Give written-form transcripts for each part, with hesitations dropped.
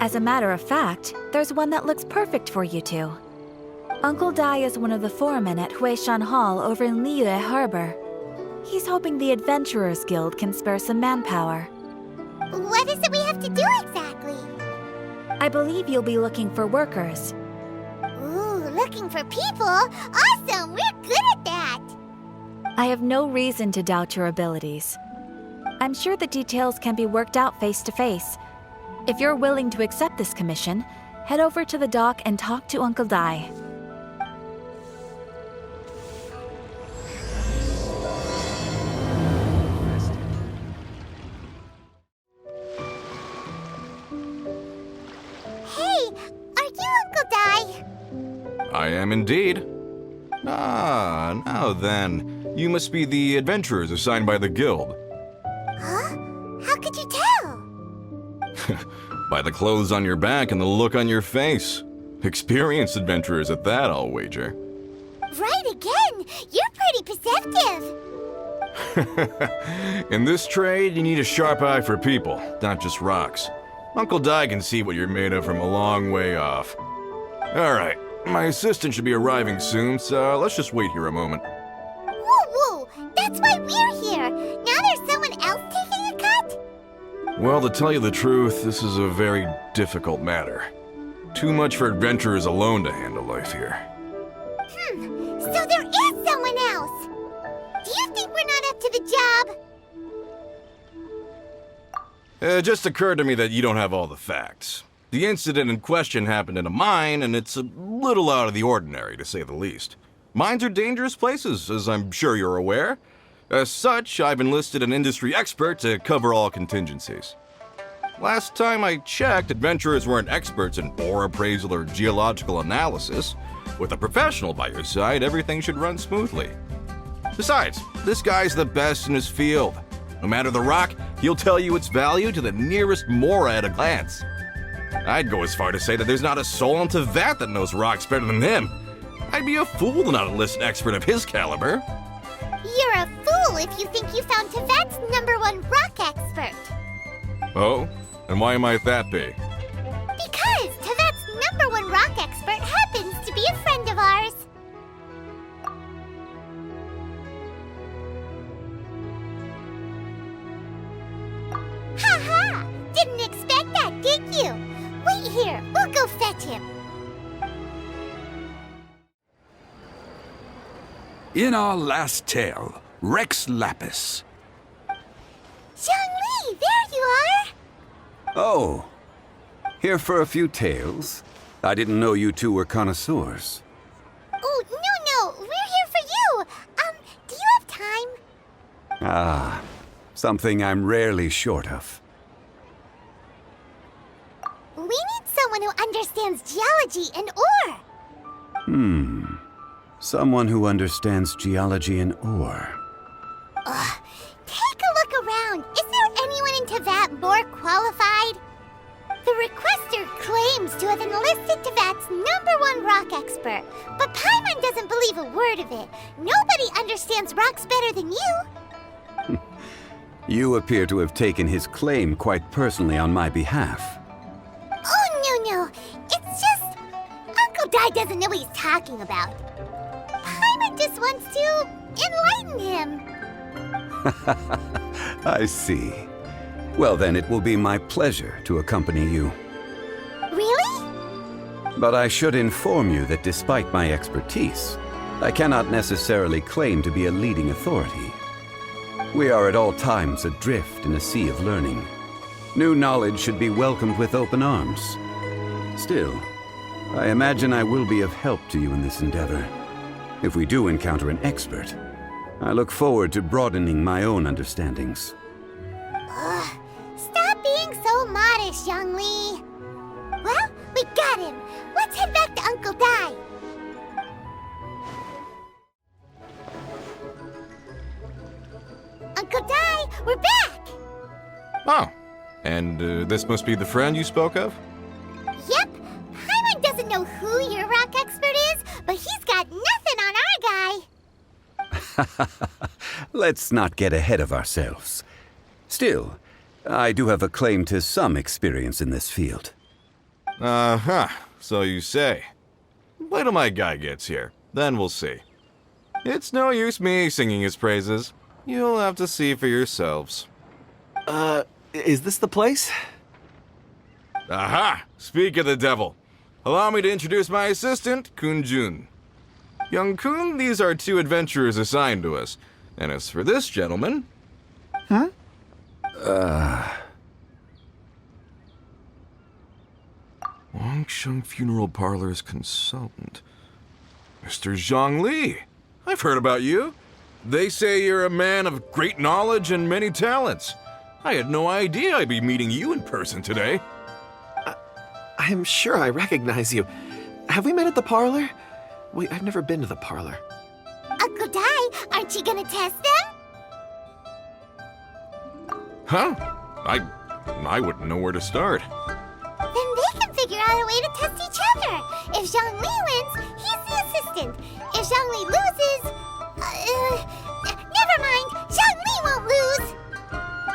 As a matter of fact, there's one that looks perfect for you two. Uncle Dai is one of the foremen at Huishan Hall over in Liyue Harbor. He's hoping the Adventurers Guild can spare some manpower. What is it we have to do exactly? I believe you'll be looking for workers. Ooh, looking for people? Awesome! We're good at that! I have no reason to doubt your abilities. I'm sure the details can be worked out face to face. If you're willing to accept this commission, head over to the dock and talk to Uncle Dai. I am indeed. Ah, now then. You must be the adventurers assigned by the guild. Huh? How could you tell? By the clothes on your back and the look on your face. Experienced adventurers at that, I'll wager. Right again! You're pretty perceptive! In this trade, you need a sharp eye for people, not just rocks. Uncle Dai can see what you're made of from a long way off. Alright, my assistant should be arriving soon, so let's just wait here a moment. Woo-woo! That's why we're here! Now there's someone else taking a cut? Well, to tell you the truth, this is a very difficult matter. Too much for adventurers alone to handle life here. So there is someone else! Do you think we're not up to the job? It just occurred to me that you don't have all the facts. The incident in question happened in a mine, and it's a little out of the ordinary, to say the least. Mines are dangerous places, as I'm sure you're aware. As such, I've enlisted an industry expert to cover all contingencies. Last time I checked, adventurers weren't experts in ore appraisal or geological analysis. With a professional by your side, everything should run smoothly. Besides, this guy's the best in his field. No matter the rock, he'll tell you its value to the nearest mora at a glance. I'd go as far to say that there's not a soul on Tevat that knows rocks better than him. I'd be a fool to not enlist an expert of his caliber. You're a fool if you think you found Tevat's #1 rock expert. Oh? And why might that be? Because Tevat's #1 rock expert happens to be a friend of ours. Ha-ha! Didn't expect that, did you? Wait here, we'll go fetch him. In our last tale, Rex Lapis. Zhongli, there you are! Oh, here for a few tales? I didn't know you two were connoisseurs. Oh, no, we're here for you. Do you have time? Ah, something I'm rarely short of. We need someone who understands geology and ore. Someone who understands geology and ore. Take a look around. Is there anyone in Tevat more qualified? The requester claims to have enlisted Tevat's #1 rock expert, but Paimon doesn't believe a word of it. Nobody understands rocks better than you. You appear to have taken his claim quite personally on my behalf. Oh, no. It's just... Uncle Dai doesn't know what he's talking about. Paimon just wants to enlighten him. I see. Well then, it will be my pleasure to accompany you. Really? But I should inform you that despite my expertise, I cannot necessarily claim to be a leading authority. We are at all times adrift in a sea of learning. New knowledge should be welcomed with open arms. Still, I imagine I will be of help to you in this endeavor. If we do encounter an expert, I look forward to broadening my own understandings. Stop being so modest, Zhongli. Well, we got him. Let's head back to Uncle Dai. Uncle Dai, we're back! Oh, and this must be the friend you spoke of? Yep. Paimon doesn't know who your rock expert is, but he's got nothing on our guy. Let's not get ahead of ourselves. Still, I do have a claim to some experience in this field. Uh-huh, so you say. Wait till my guy gets here, then we'll see. It's no use me singing his praises. You'll have to see for yourselves. Is this the place? Aha! Speak of the devil. Allow me to introduce my assistant, Kun-jun. Young Kun, these are 2 adventurers assigned to us. And as for this gentleman... Wangsheng Funeral Parlor's consultant. Mr. Zhongli. I've heard about you. They say you're a man of great knowledge and many talents. I had no idea I'd be meeting you in person today. I'm sure I recognize you. Have we met at the parlor? Wait, I've never been to the parlor. Uncle Dai, aren't you gonna test them? Huh? I wouldn't know where to start. Then they can figure out a way to test each other. If Zhongli wins, he's the assistant. If Zhongli loses... never mind, Zhongli won't lose.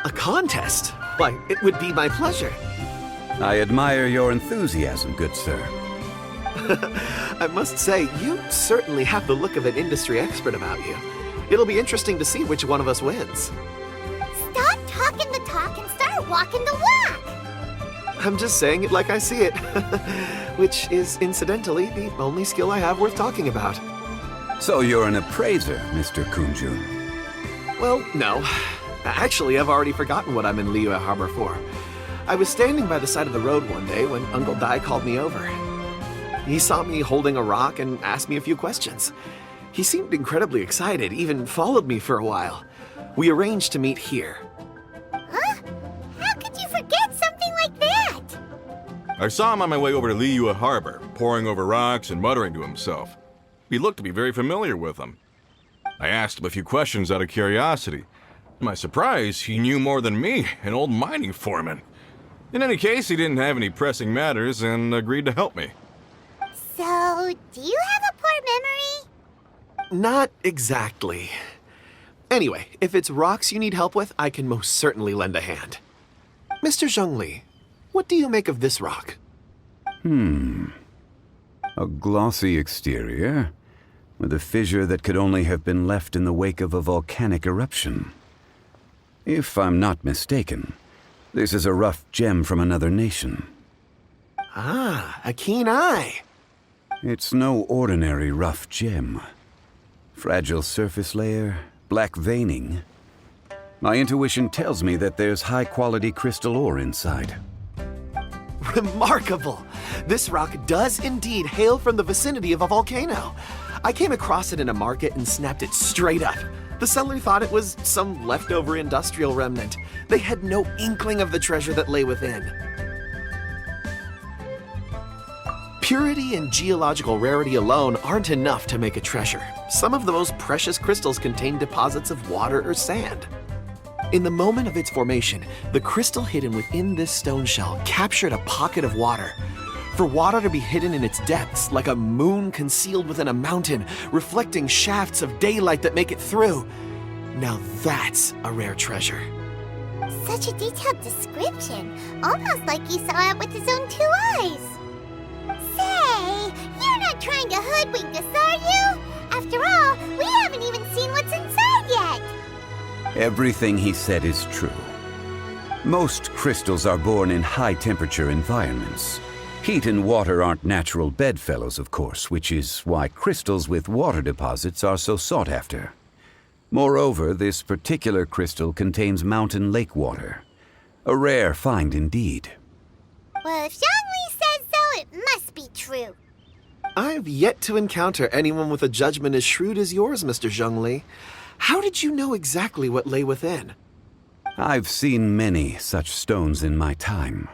A contest? Why, it would be my pleasure. I admire your enthusiasm, good sir. I must say, you certainly have the look of an industry expert about you. It'll be interesting to see which one of us wins. Stop talking the talk and start walking the walk. I'm just saying it like I see it. Which is, incidentally, the only skill I have worth talking about. So you're an appraiser, Mr. Kun-jun. Well, no. Actually, I've already forgotten what I'm in Liyue Harbor for. I was standing by the side of the road one day when Uncle Dai called me over. He saw me holding a rock and asked me a few questions. He seemed incredibly excited, even followed me for a while. We arranged to meet here. Huh? How could you forget something like that? I saw him on my way over to Liyue Harbor, poring over rocks and muttering to himself. He looked to be very familiar with them. I asked him a few questions out of curiosity. To my surprise, he knew more than me, an old mining foreman. In any case, he didn't have any pressing matters and agreed to help me. So, do you have a poor memory? Not exactly. Anyway, if it's rocks you need help with, I can most certainly lend a hand. Mr. Zhongli, what do you make of this rock? A glossy exterior, with a fissure that could only have been left in the wake of a volcanic eruption. If I'm not mistaken, this is a rough gem from another nation. Ah, a keen eye. It's no ordinary rough gem. Fragile surface layer, black veining. My intuition tells me that there's high-quality crystal ore inside. Remarkable! This rock does indeed hail from the vicinity of a volcano. I came across it in a market and snapped it straight up. The seller thought it was some leftover industrial remnant. They had no inkling of the treasure that lay within. Purity and geological rarity alone aren't enough to make a treasure. Some of the most precious crystals contain deposits of water or sand. In the moment of its formation, the crystal hidden within this stone shell captured a pocket of water. For water to be hidden in its depths, like a moon concealed within a mountain, reflecting shafts of daylight that make it through. Now that's a rare treasure. Such a detailed description, almost like he saw it with his own 2 eyes. Say, you're not trying to hoodwink us, are you? After all, we haven't even seen what's inside yet. Everything he said is true. Most crystals are born in high-temperature environments. Heat and water aren't natural bedfellows, of course, which is why crystals with water deposits are so sought after. Moreover, this particular crystal contains mountain lake water. A rare find indeed. Well, if Zhongli says so, it must be true. I've yet to encounter anyone with a judgment as shrewd as yours, Mr. Zhongli. How did you know exactly what lay within? I've seen many such stones in my time.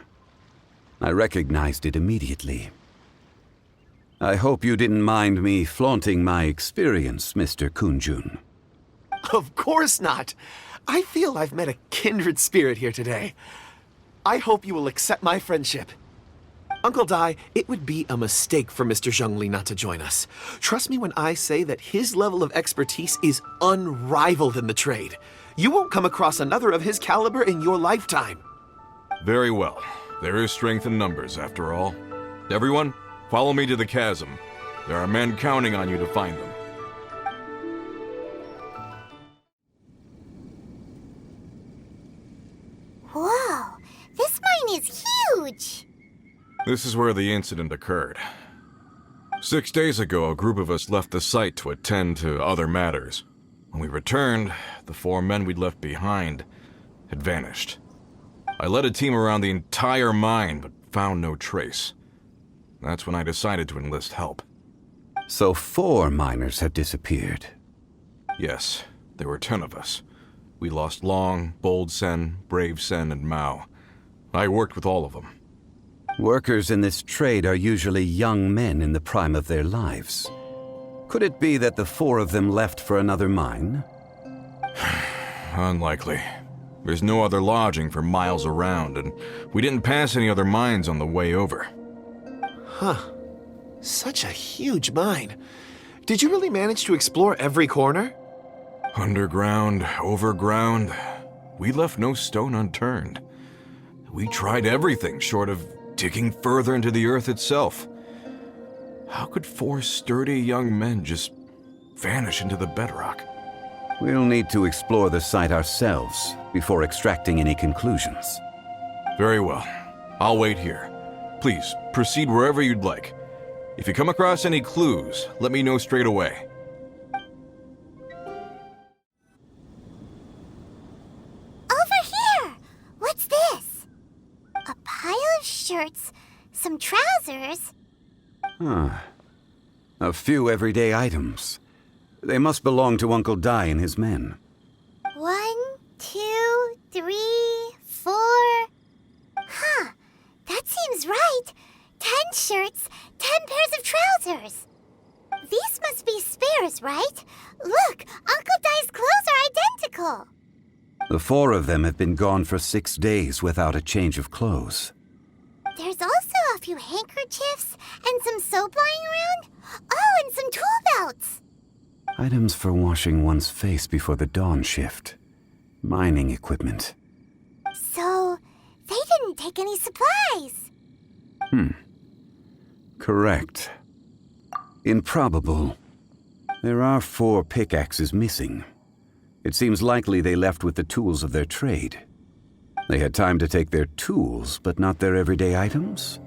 I recognized it immediately. I hope you didn't mind me flaunting my experience, Mr. Kun-jun. Of course not. I feel I've met a kindred spirit here today. I hope you will accept my friendship. Uncle Dai, it would be a mistake for Mr. Zhongli not to join us. Trust me when I say that his level of expertise is unrivaled in the trade. You won't come across another of his caliber in your lifetime. Very well. There is strength in numbers, after all. Everyone, follow me to the chasm. There are men counting on you to find them. Whoa, this mine is huge! This is where the incident occurred. 6 days ago, a group of us left the site to attend to other matters. When we returned, the 4 men we'd left behind had vanished. I led a team around the entire mine, but found no trace. That's when I decided to enlist help. So 4 miners have disappeared. Yes, there were 10 of us. We lost Long, Bold Sen, Brave Sen, and Mao. I worked with all of them. Workers in this trade are usually young men in the prime of their lives. Could it be that the 4 of them left for another mine? Unlikely. There's no other lodging for miles around, and we didn't pass any other mines on the way over. Huh. Such a huge mine. Did you really manage to explore every corner? Underground, overground, we left no stone unturned. We tried everything short of digging further into the earth itself. How could 4 sturdy young men just vanish into the bedrock? We'll need to explore the site ourselves before extracting any conclusions. Very well. I'll wait here. Please, proceed wherever you'd like. If you come across any clues, let me know straight away. Over here! What's this? A pile of shirts, some trousers. A few everyday items. They must belong to Uncle Dai and his men. 1, 2, 3, 4. Huh, that seems right. 10 shirts, 10 pairs of trousers. These must be spares, right? Look, Uncle Dai's clothes are identical. The 4 of them have been gone for 6 days without a change of clothes. There's also a few handkerchiefs and some soap lying around. Oh, and some tool belts. Items for washing one's face before the dawn shift. Mining equipment. So, they didn't take any supplies. Correct. Improbable. There are 4 pickaxes missing. It seems likely they left with the tools of their trade. They had time to take their tools, but not their everyday items?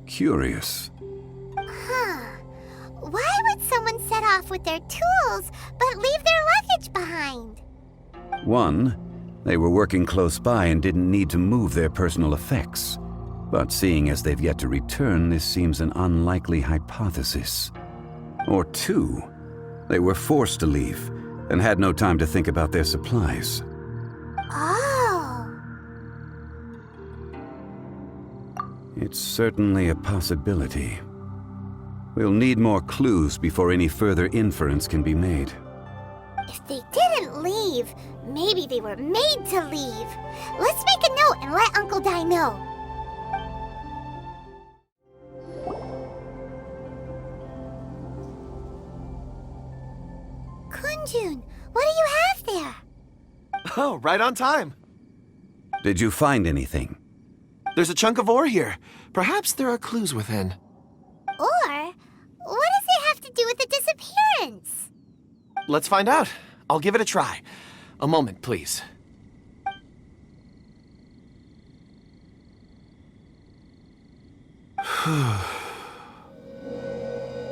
Curious. Huh. Why would someone set off with their tools, but leave their luggage behind? 1, they were working close by and didn't need to move their personal effects. But seeing as they've yet to return, this seems an unlikely hypothesis. Or 2, they were forced to leave and had no time to think about their supplies. Oh. It's certainly a possibility. We'll need more clues before any further inference can be made. If they didn't leave, maybe they were made to leave. Let's make a note and let Uncle Dai know. Kunjun, what do you have there? Oh, right on time. Did you find anything? There's a chunk of ore here. Perhaps there are clues within. Or, what does it have to do with the disappearance? Let's find out. I'll give it a try. A moment, please.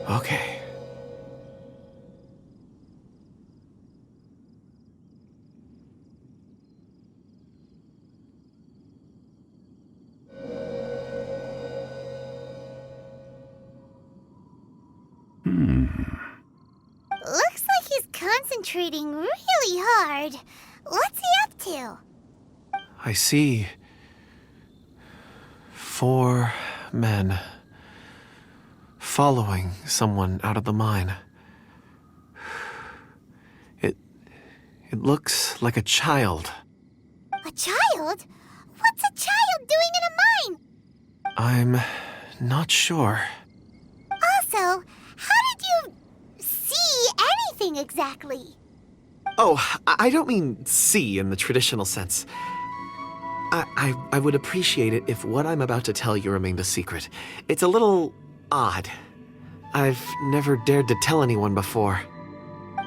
Okay. Looks like he's concentrating really hard. What's he up to? I see 4 men following someone out of the mine. It looks like a child. A child? What's a child doing in a mine? I'm not sure. Also, how did you see anything exactly? Oh, I don't mean see in the traditional sense. I would appreciate it if what I'm about to tell you remained a secret. It's a little odd. I've never dared to tell anyone before.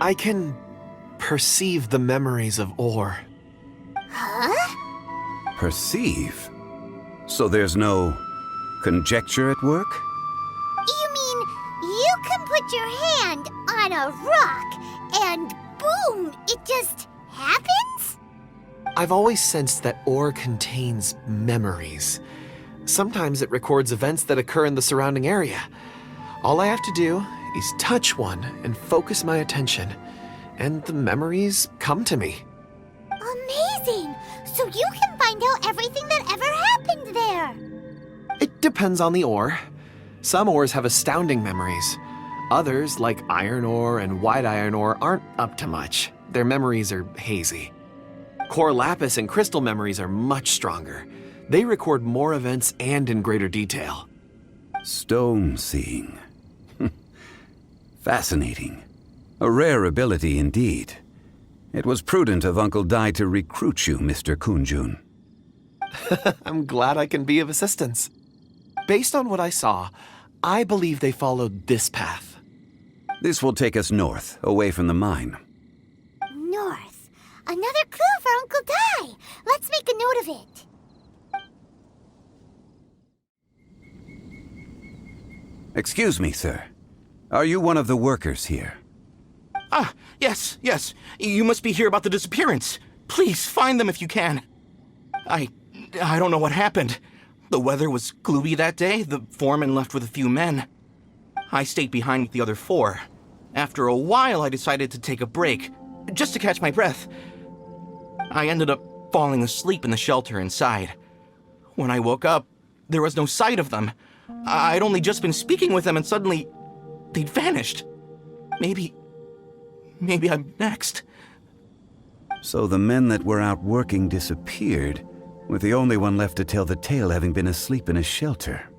I can perceive the memories of ore. Huh? Perceive? So there's no conjecture at work? You mean you can put your hand on a rock and boom, it just happens? I've always sensed that ore contains memories. Sometimes it records events that occur in the surrounding area. All I have to do is touch one and focus my attention, and the memories come to me. Amazing! So you can find out everything that ever happened there. It depends on the ore. Some ores have astounding memories. Others, like iron ore and white iron ore, aren't up to much. Their memories are hazy. Core lapis and crystal memories are much stronger. They record more events and in greater detail. Stone seeing. Fascinating. A rare ability indeed. It was prudent of Uncle Dai to recruit you, Mr. Kunjun. I'm glad I can be of assistance. Based on what I saw, I believe they followed this path. This will take us north, away from the mine. North. Another clue for Uncle Dai. Let's make a note of it. Excuse me, sir. Are you one of the workers here? Ah, yes. You must be here about the disappearance. Please, find them if you can. I don't know what happened. The weather was gloomy that day. The foreman left with a few men. I stayed behind with the other 4. After a while, I decided to take a break, just to catch my breath. I ended up falling asleep in the shelter inside. When I woke up, there was no sight of them. I'd only just been speaking with them and suddenly, they'd vanished. Maybe I'm next. So the men that were out working disappeared, with the only one left to tell the tale having been asleep in a shelter.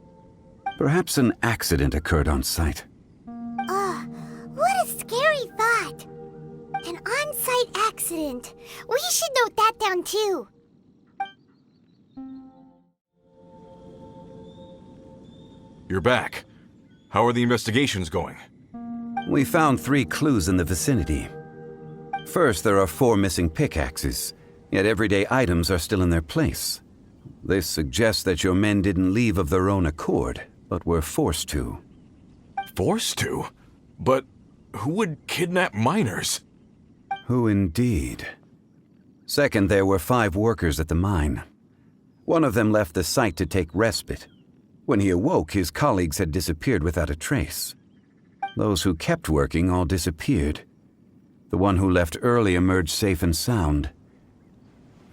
Perhaps an accident occurred on site. What a scary thought. An on-site accident. We should note that down too. You're back. How are the investigations going? We found 3 clues in the vicinity. First, there are 4 missing pickaxes, yet everyday items are still in their place. This suggests that your men didn't leave of their own accord, but were forced to. Forced to? But who would kidnap miners? Who indeed? Second, there were 5 workers at the mine. One of them left the site to take respite. When he awoke, his colleagues had disappeared without a trace. Those who kept working all disappeared. The one who left early emerged safe and sound.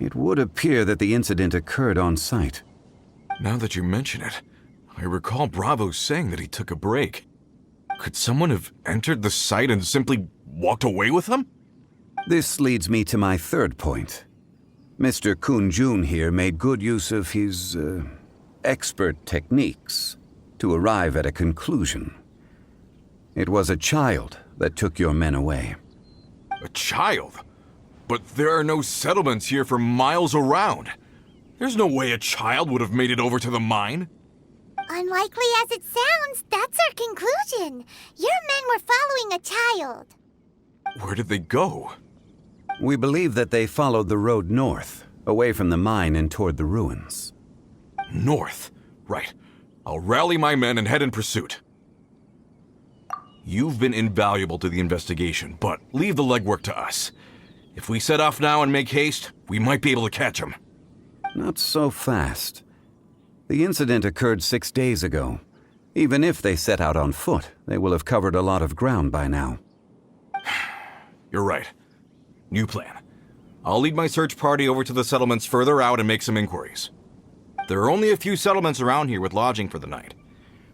It would appear that the incident occurred on site. Now that you mention it, I recall Bravo saying that he took a break. Could someone have entered the site and simply walked away with them? This leads me to my third point. Mr. Kunjun here made good use of his, expert techniques to arrive at a conclusion. It was a child that took your men away. A child? But there are no settlements here for miles around. There's no way a child would have made it over to the mine. Unlikely as it sounds, that's our conclusion. Your men were following a child. Where did they go? We believe that they followed the road north, away from the mine and toward the ruins. North. Right. I'll rally my men and head in pursuit. You've been invaluable to the investigation, but leave the legwork to us. If we set off now and make haste, we might be able to catch them. Not so fast. The incident occurred 6 days ago. Even if they set out on foot, they will have covered a lot of ground by now. You're right. New plan. I'll lead my search party over to the settlements further out and make some inquiries. There are only a few settlements around here with lodging for the night.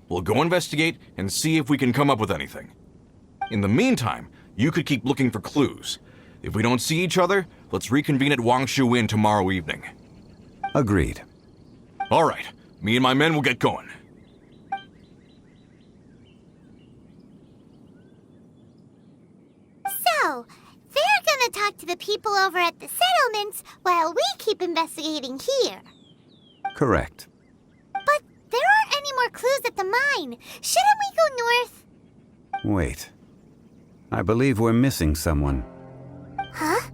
We'll go investigate and see if we can come up with anything. In the meantime, you could keep looking for clues. If we don't see each other, let's reconvene at Wangshu Inn tomorrow evening. Agreed. All right. Me and my men will get going. So, they're gonna talk to to the people over at the settlements while we keep investigating here. Correct. But there aren't any more clues at the mine. Shouldn't we go north? Wait. I believe we're missing someone. Huh?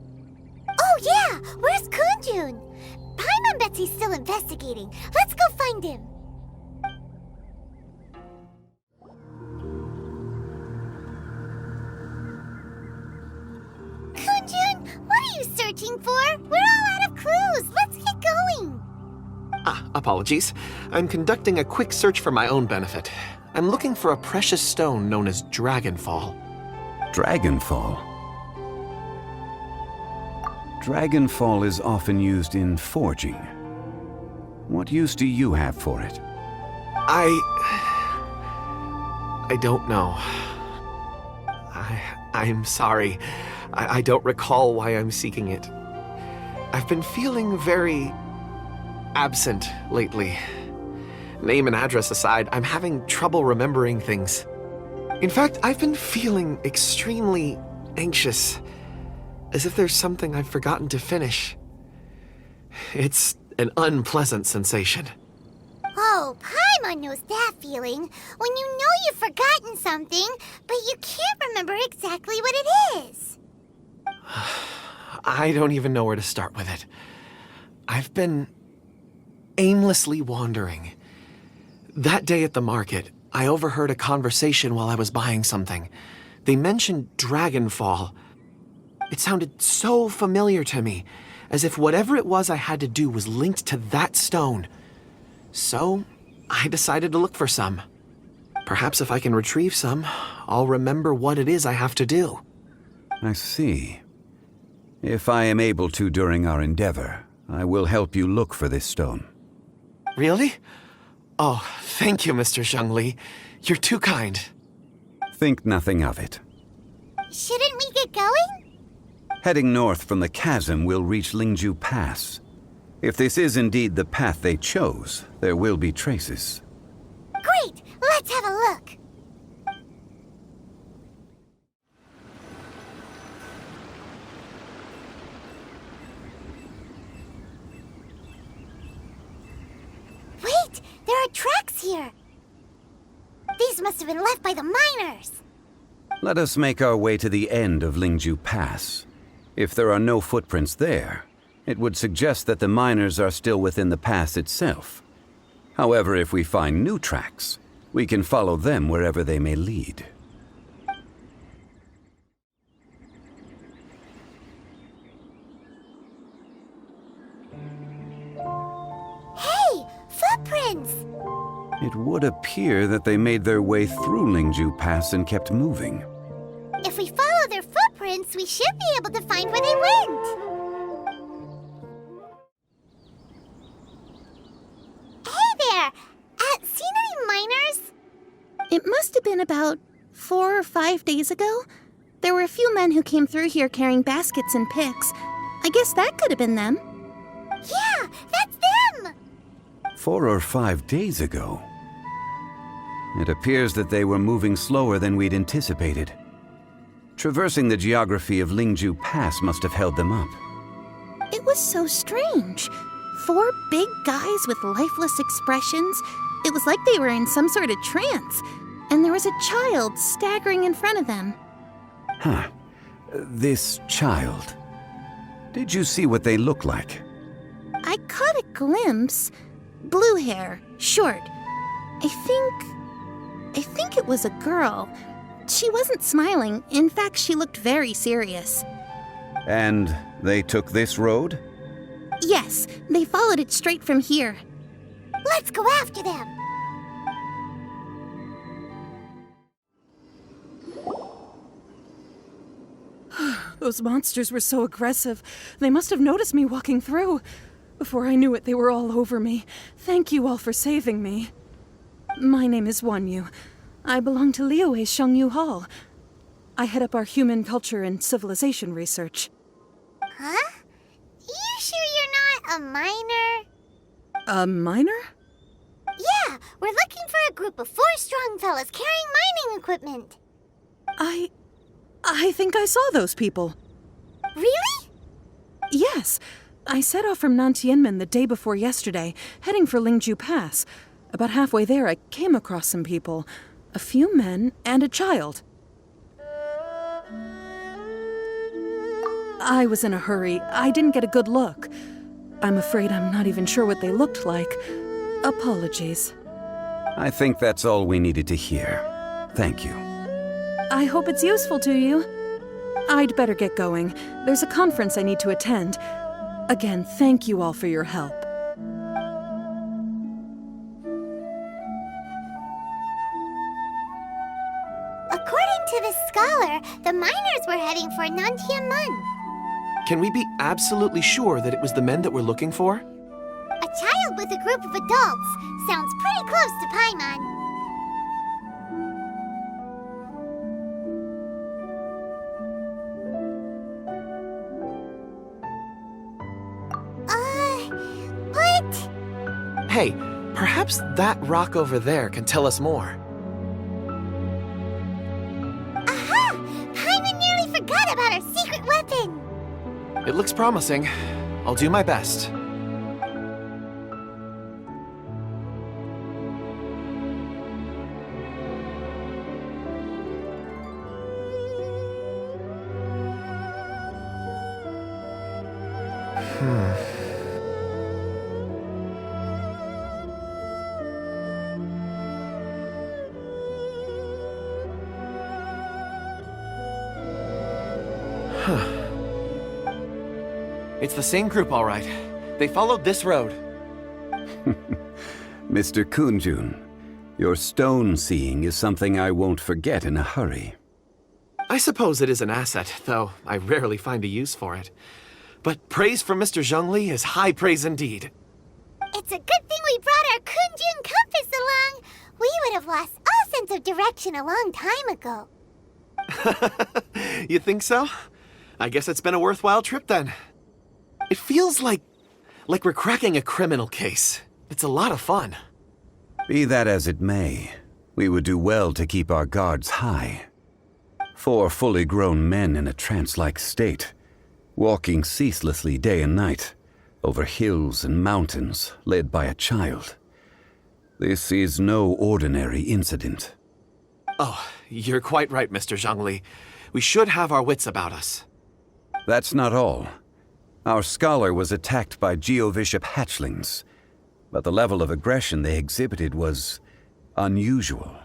Oh yeah! Where's Kunjun? Paimon bets he's still investigating. Let's go find him. Kunjun, what are you searching for? We're all out of clues. Let's get going. Apologies. I'm conducting a quick search for my own benefit. I'm looking for a precious stone known as Dragonfall. Dragonfall? Dragonfall is often used in forging. What use do you have for it? I don't know. I'm sorry. I don't recall why I'm seeking it. I've been feeling very absent lately. Name and address aside, I'm having trouble remembering things. In fact, I've been feeling extremely anxious, as if there's something I've forgotten to finish. It's an unpleasant sensation. Oh, Paimon knows that feeling. When you know you've forgotten something, but you can't remember exactly what it is. I don't even know where to start with it. I've been aimlessly wandering. That day at the market, I overheard a conversation while I was buying something. They mentioned Dragonfall. It sounded so familiar to me, as if whatever it was I had to do was linked to that stone. So, I decided to look for some. Perhaps if I can retrieve some, I'll remember what it is I have to do. I see. If I am able to during our endeavor, I will help you look for this stone. Really? Oh, thank you, Mr. Zhongli. You're too kind. Think nothing of it. Shouldn't we get going? Heading north from the chasm, we'll reach Lingju Pass. If this is indeed the path they chose, there will be traces. Great! Let's have a look. Wait! There are tracks here! These must have been left by the miners! Let us make our way to the end of Lingju Pass. If there are no footprints there, it would suggest that the miners are still within the pass itself. However, if we find new tracks, we can follow them wherever they may lead. Hey! Footprints! It would appear that they made their way through Lingju Pass and kept moving. If we follow their footprints, we should be able to find where they went. Hey there! Seen any miners? It must have been about 4 or 5 days ago. There were a few men who came through here carrying baskets and picks. I guess that could have been them. Yeah, that's them! 4 or 5 days ago. It appears that they were moving slower than we'd anticipated. Traversing the geography of Lingju Pass must have held them up. It was so strange. 4 big guys with lifeless expressions. It was like they were in some sort of trance. And there was a child staggering in front of them. Huh. This child. Did you see what they look like? I caught a glimpse. Blue hair, short. I think it was a girl. She wasn't smiling. In fact, she looked very serious. And they took this road? Yes, they followed it straight from here. Let's go after them! Those monsters were so aggressive. They must have noticed me walking through. Before I knew it, they were all over me. Thank you all for saving me. My name is Wanyu. I belong to Liyue's Shengyu Hall. I head up our human culture and civilization research. Huh? You sure you're not a miner? A miner? Yeah, we're looking for a group of 4 strong fellas carrying mining equipment. I think I saw those people. Really? Yes. I set off from Nantianmen the day before yesterday, heading for Lingju Pass. About halfway there, I came across some people. A few men and a child. I was in a hurry. I didn't get a good look. I'm afraid I'm not even sure what they looked like. Apologies. I think that's all we needed to hear. Thank you. I hope it's useful to you. I'd better get going. There's a conference I need to attend. Again, thank you all for your help. According to the scholar, the miners were heading for Nantianmen. Can we be absolutely sure that it was the men that we're looking for? A child with a group of adults sounds pretty close to Paimon. What? Hey, perhaps that rock over there can tell us more. Aha! Paimon nearly forgot about our secret weapon. It looks promising. I'll do my best. It's the same group, all right. They followed this road. Mr. Kunjun, your stone seeing is something I won't forget in a hurry. I suppose it is an asset, though I rarely find a use for it. But praise from Mr. Zhongli is high praise indeed. It's a good thing we brought our Kunjun compass along. We would have lost all sense of direction a long time ago. You think so? I guess it's been a worthwhile trip then. It feels like we're cracking a criminal case. It's a lot of fun. Be that as it may, we would do well to keep our guards high. 4 fully grown men in a trance-like state, walking ceaselessly day and night, over hills and mountains, led by a child. This is no ordinary incident. Oh, you're quite right, Mr. Zhongli. We should have our wits about us. That's not all. Our scholar was attacked by Geovishap hatchlings, but the level of aggression they exhibited was unusual.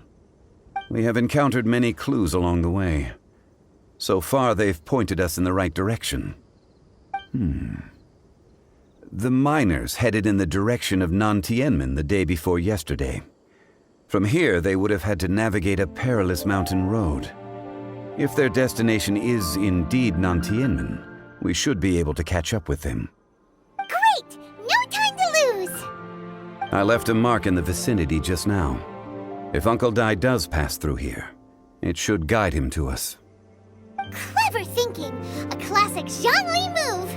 We have encountered many clues along the way. So far, they've pointed us in the right direction. The miners headed in the direction of Nantianmen the day before yesterday. From here, they would have had to navigate a perilous mountain road. If their destination is indeed Nantianmen, we should be able to catch up with them. Great! No time to lose! I left a mark in the vicinity just now. If Uncle Dai does pass through here, it should guide him to us. Clever thinking! A classic Zhongli move!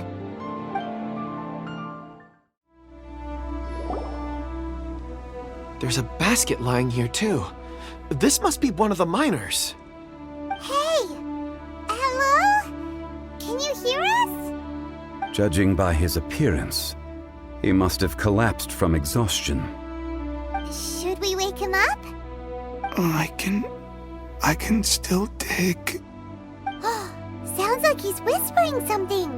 There's a basket lying here too. This must be one of the miners. Hey! Hello? Can you hear us? Judging by his appearance, he must have collapsed from exhaustion. Should we wake him up? I can still dig. Sounds like he's whispering something.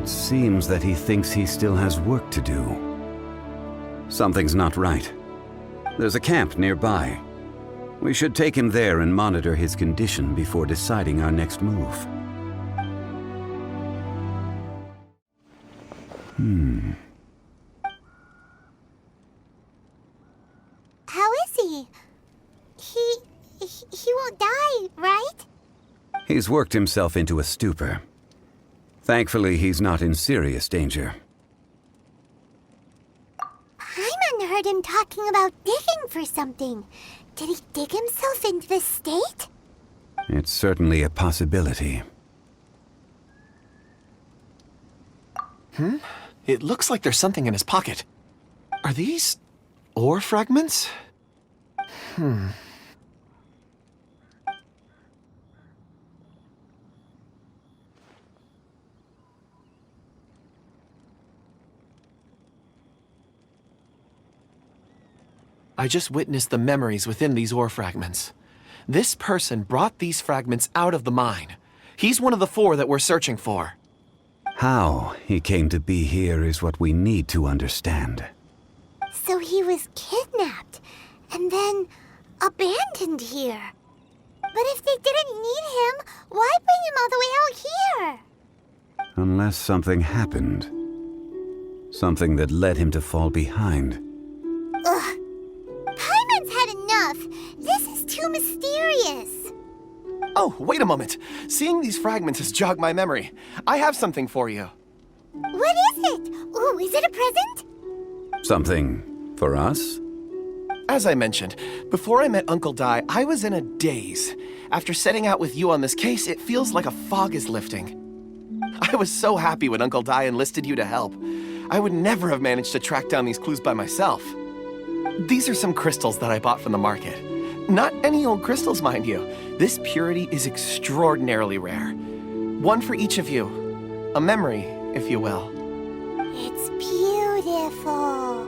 It seems that he thinks he still has work to do. Something's not right. There's a camp nearby. We should take him there and monitor his condition before deciding our next move. How is he? He won't die, right? He's worked himself into a stupor. Thankfully, he's not in serious danger. Paimon heard him talking about digging for something. Did he dig himself into this state? It's certainly a possibility. It looks like there's something in his pocket. Are these ore fragments? I just witnessed the memories within these ore fragments. This person brought these fragments out of the mine. He's one of the 4 that we're searching for. How he came to be here is what we need to understand. So he was kidnapped and then abandoned here. But if they didn't need him, why bring him all the way out here? Unless something happened. Something that led him to fall behind. Ugh. Paimon's had enough. This is too mysterious. Oh, wait a moment. Seeing these fragments has jogged my memory. I have something for you. What is it? Ooh, is it a present? Something for us? As I mentioned, before I met Uncle Dai, I was in a daze. After setting out with you on this case, it feels like a fog is lifting. I was so happy when Uncle Dai enlisted you to help. I would never have managed to track down these clues by myself. These are some crystals that I bought from the market. Not any old crystals, mind you. This purity is extraordinarily rare. One for each of you. A memory, if you will. It's beautiful.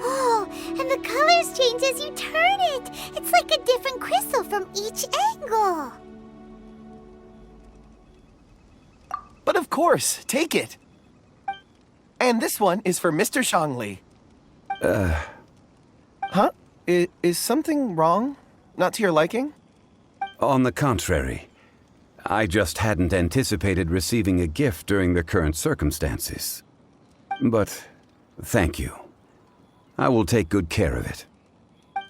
Oh, and the colors change as you turn it. It's like a different crystal from each angle. But of course, take it. And this one is for Mr. Zhongli. Huh? Is something wrong? Not to your liking? On the contrary. I just hadn't anticipated receiving a gift during the current circumstances. But thank you. I will take good care of it.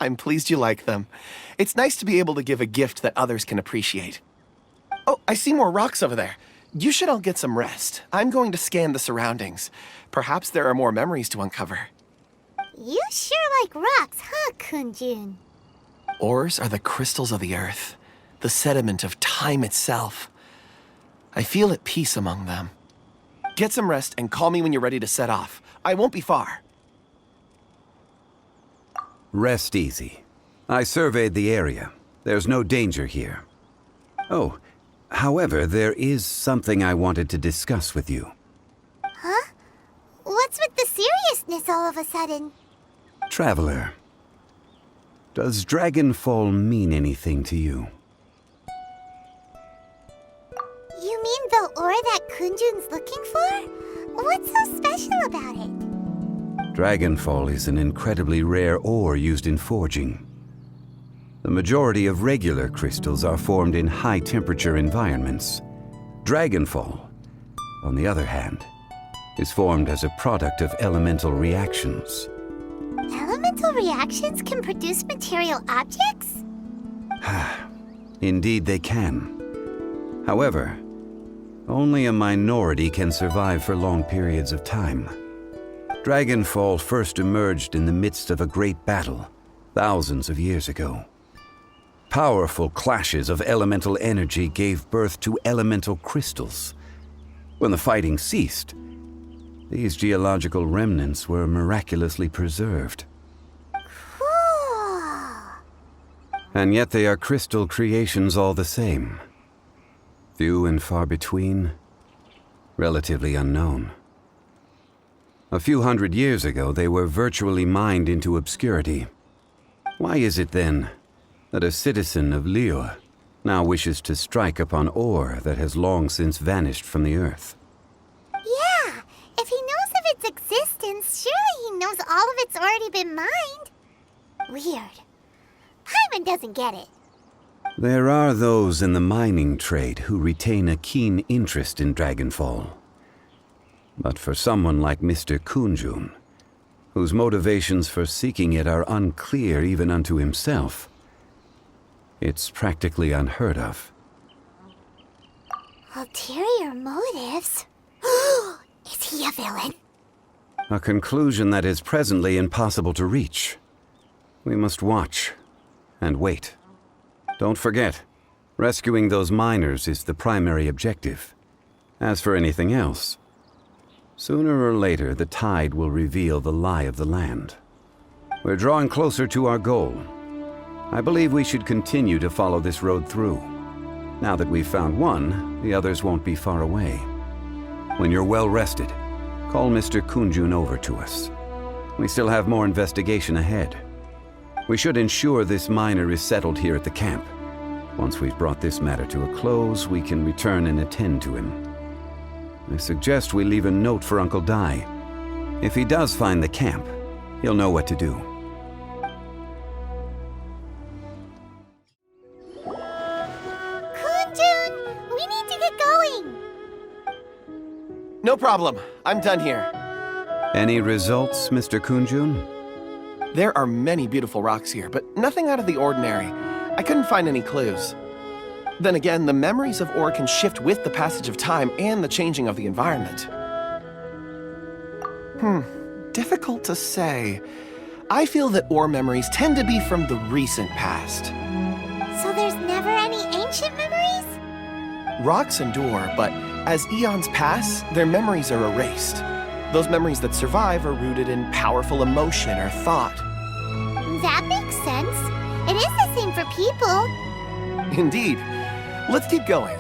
I'm pleased you like them. It's nice to be able to give a gift that others can appreciate. Oh, I see more rocks over there. You should all get some rest. I'm going to scan the surroundings. Perhaps there are more memories to uncover. You sure like rocks, huh, Kunjun? Ores are the crystals of the earth, the sediment of time itself. I feel at peace among them. Get some rest and call me when you're ready to set off. I won't be far. Rest easy. I surveyed the area. There's no danger here. Oh, however, there is something I wanted to discuss with you. Huh? What's with the seriousness all of a sudden? Traveler, does Dragonfall mean anything to you? You mean the ore that Kunjun's looking for? What's so special about it? Dragonfall is an incredibly rare ore used in forging. The majority of regular crystals are formed in high-temperature environments. Dragonfall, on the other hand, is formed as a product of elemental reactions. Elemental reactions can produce material objects? Indeed they can. However, only a minority can survive for long periods of time. Dragonfall first emerged in the midst of a great battle, thousands of years ago. Powerful clashes of elemental energy gave birth to elemental crystals. When the fighting ceased, these geological remnants were miraculously preserved. Cool. And yet they are crystal creations all the same. Few and far between, relatively unknown. A few hundred years ago, they were virtually mined into obscurity. Why is it then that a citizen of Liyue now wishes to strike upon ore that has long since vanished from the earth? Yeah, if he knows of its existence, surely he knows all of it's already been mined. Weird. Paimon doesn't get it. There are those in the mining trade who retain a keen interest in Dragonfall. But for someone like Mr. Kunjun, whose motivations for seeking it are unclear even unto himself, it's practically unheard of. Ulterior motives? Is he a villain? A conclusion that is presently impossible to reach. We must watch and wait. Don't forget, rescuing those miners is the primary objective. As for anything else, sooner or later the tide will reveal the lie of the land. We're drawing closer to our goal. I believe we should continue to follow this road through. Now that we've found one, the others won't be far away. When you're well rested, call Mr. Kunjun over to us. We still have more investigation ahead. We should ensure this miner is settled here at the camp. Once we've brought this matter to a close, we can return and attend to him. I suggest we leave a note for Uncle Dai. If he does find the camp, he'll know what to do. Kunjun, we need to get going. No problem. I'm done here. Any results, Mr. Kunjun? There are many beautiful rocks here, but nothing out of the ordinary. I couldn't find any clues. Then again, the memories of ore can shift with the passage of time and the changing of the environment. Difficult to say. I feel that ore memories tend to be from the recent past. So there's never any ancient memories? Rocks endure, but as eons pass, their memories are erased. Those memories that survive are rooted in powerful emotion or thought. That makes sense. It is the same for people. Indeed. Let's keep going.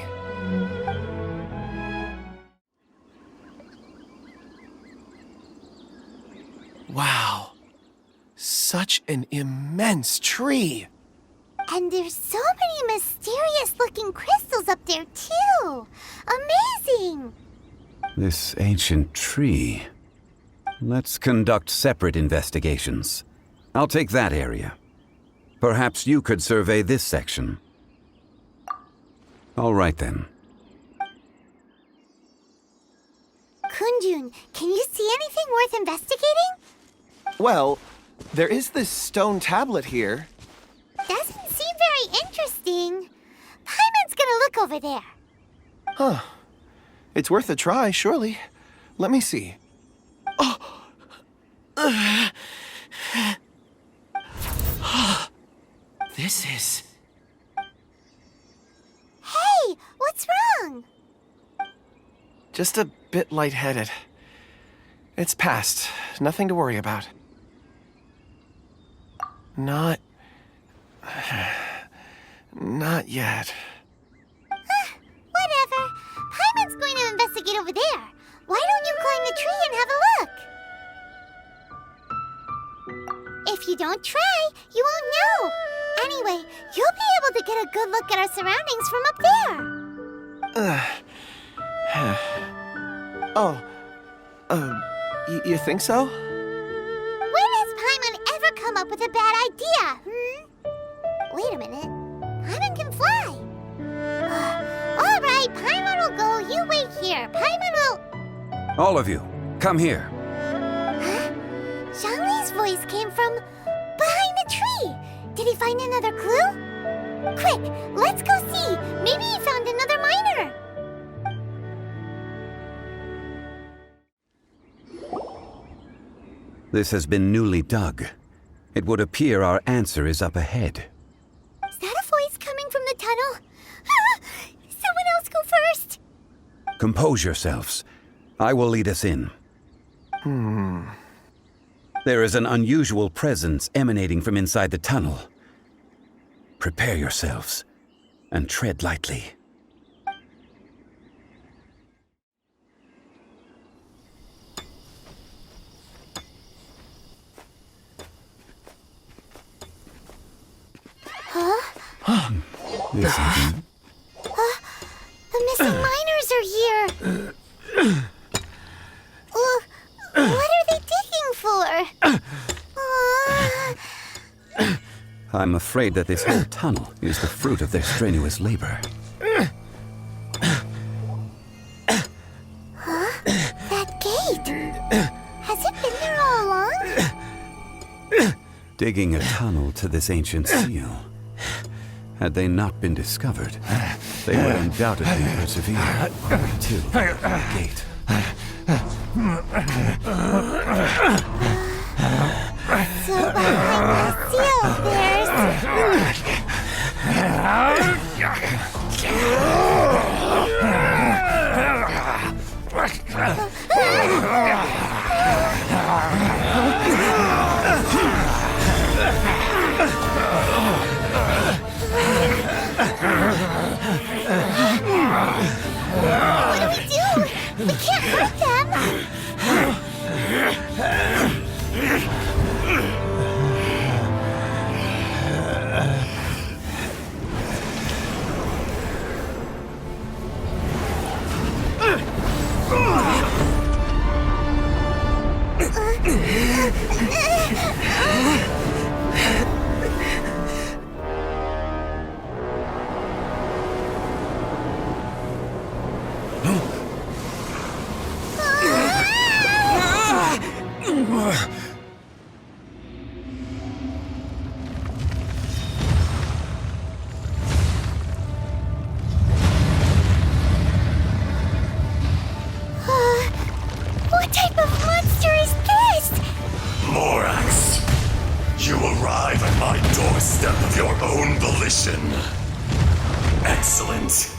Wow. Such an immense tree. And there's so many mysterious-looking crystals up there, too. Amazing! This ancient tree. Let's conduct separate investigations. I'll take that area. Perhaps you could survey this section. All right then. Kunjun, can you see anything worth investigating? Well, there is this stone tablet here. Doesn't seem very interesting. Paimon's gonna look over there. Huh. It's worth a try, surely. Let me see. This is... Hey, what's wrong? just a bit lightheaded. It's past. Nothing to worry about. Not yet. Whatever. Paimon's going to investigate over there. Why don't you climb the tree and have a look? If you don't try, you won't know. Anyway, you'll be able to get a good look at our surroundings from up there. You think so? When has Paimon ever come up with a bad idea, Wait a minute. Paimon can fly. All right, Paimon will go. You wait here. Paimon will... All of you, come here. Huh? Zhongli's voice came from behind the tree. Did he find another clue? Quick, let's go see. Maybe he found another miner. This has been newly dug. It would appear our answer is up ahead. Is that a voice coming from the tunnel? Someone else go first. Compose yourselves. I will lead us in. There is an unusual presence emanating from inside the tunnel. Prepare yourselves and tread lightly. The missing miners are here. What are they digging for? I'm afraid that this whole tunnel is the fruit of their strenuous labor. That gate. Has it been there all along? Digging a tunnel to this ancient seal. Had they not been discovered, they would undoubtedly persevere to the gate. So behind the seal, there's... What do we do? We can't hurt them. What type of monster is this? Morax, you arrive at my doorstep of your own volition. Excellent.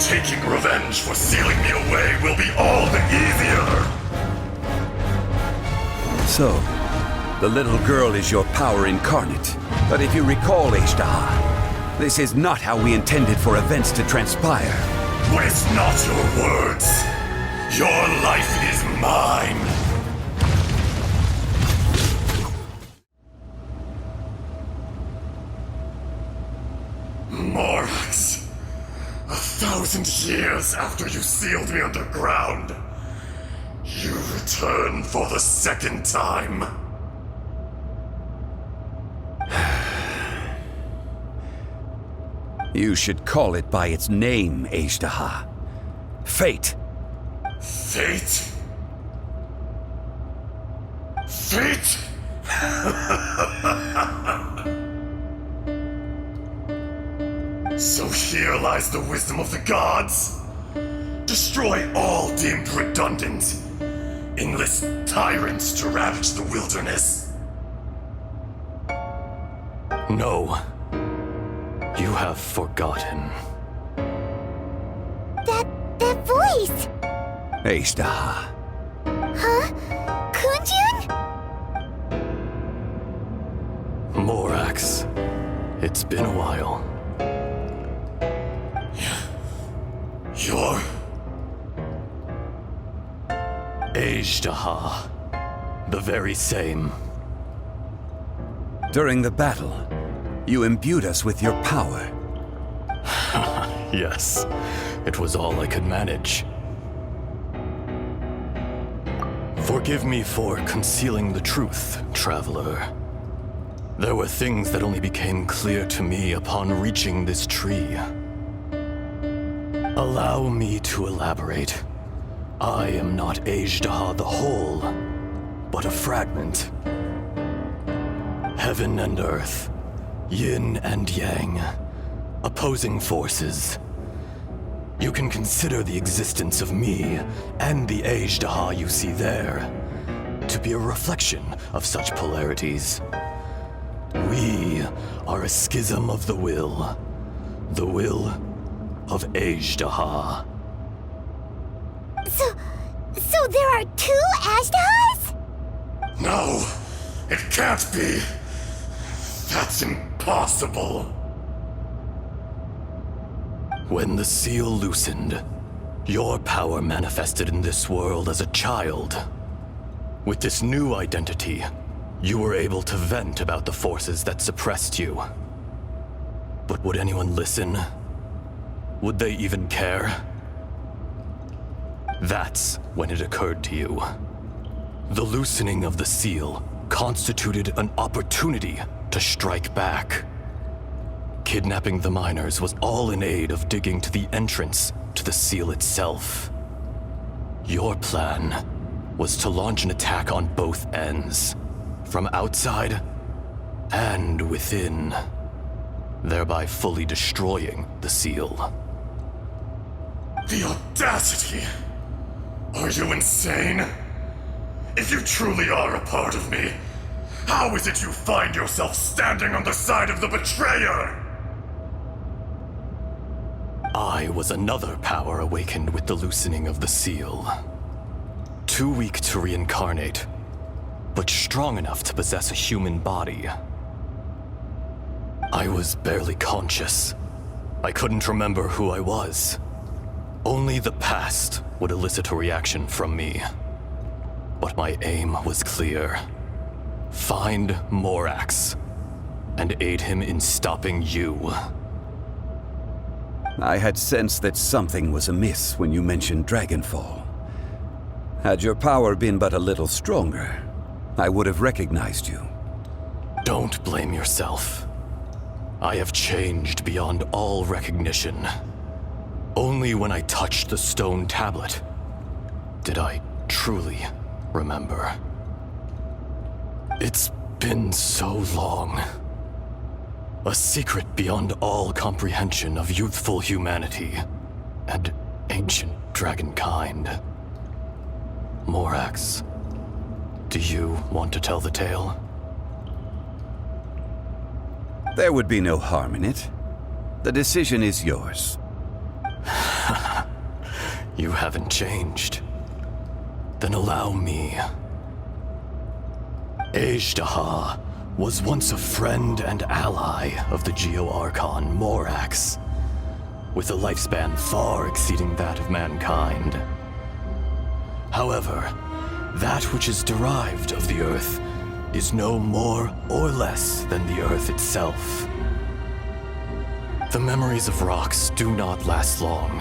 Taking revenge for sealing me away will be all the easier. So, the little girl is your power incarnate. But if you recall, Ishtar, this is not how we intended for events to transpire. Waste not your words. Your life is mine. Morax, 1,000 years after you sealed me underground, you return for the second time. You should call it by its name, Ishtar. Fate. Fate? Fate? So here lies the wisdom of the gods. Destroy all deemed redundant. Enlist tyrants to ravage the wilderness. No. You have forgotten. That voice! Ishtar. Huh? Kunjun? Morax. It's been a while. You're... Azhdaha. The very same. During the battle, you imbued us with your power. Yes. It was all I could manage. Forgive me for concealing the truth, traveler. There were things that only became clear to me upon reaching this tree. Allow me to elaborate. I am not Azhdaha the whole, but a fragment. Heaven and earth, yin and yang, opposing forces. You can consider the existence of me and the Azhdaha you see there to be a reflection of such polarities. We are a schism of the will of Azhdaha. So there are two Azhdahas? No, it can't be. That's impossible. When the seal loosened, your power manifested in this world as a child. With this new identity, you were able to vent about the forces that suppressed you. But would anyone listen? Would they even care? That's when it occurred to you. The loosening of the seal constituted an opportunity to strike back. Kidnapping the miners was all in aid of digging to the entrance to the seal itself. Your plan was to launch an attack on both ends, from outside and within, thereby fully destroying the seal. The audacity! Are you insane? If you truly are a part of me, how is it you find yourself standing on the side of the betrayer? I was another power awakened with the loosening of the seal. Too weak to reincarnate, but strong enough to possess a human body. I was barely conscious. I couldn't remember who I was. Only the past would elicit a reaction from me. But my aim was clear. Find Morax, and aid him in stopping you. I had sensed that something was amiss when you mentioned Dragonfall. Had your power been but a little stronger, I would have recognized you. Don't blame yourself. I have changed beyond all recognition. Only when I touched the stone tablet did I truly remember. It's been so long. A secret beyond all comprehension of youthful humanity and ancient dragonkind. Morax, do you want to tell the tale? There would be no harm in it. The decision is yours. You haven't changed. Then allow me. Azhdaha was once a friend and ally of the Geo-Archon Morax, with a lifespan far exceeding that of mankind. However, that which is derived of the Earth is no more or less than the Earth itself. The memories of rocks do not last long.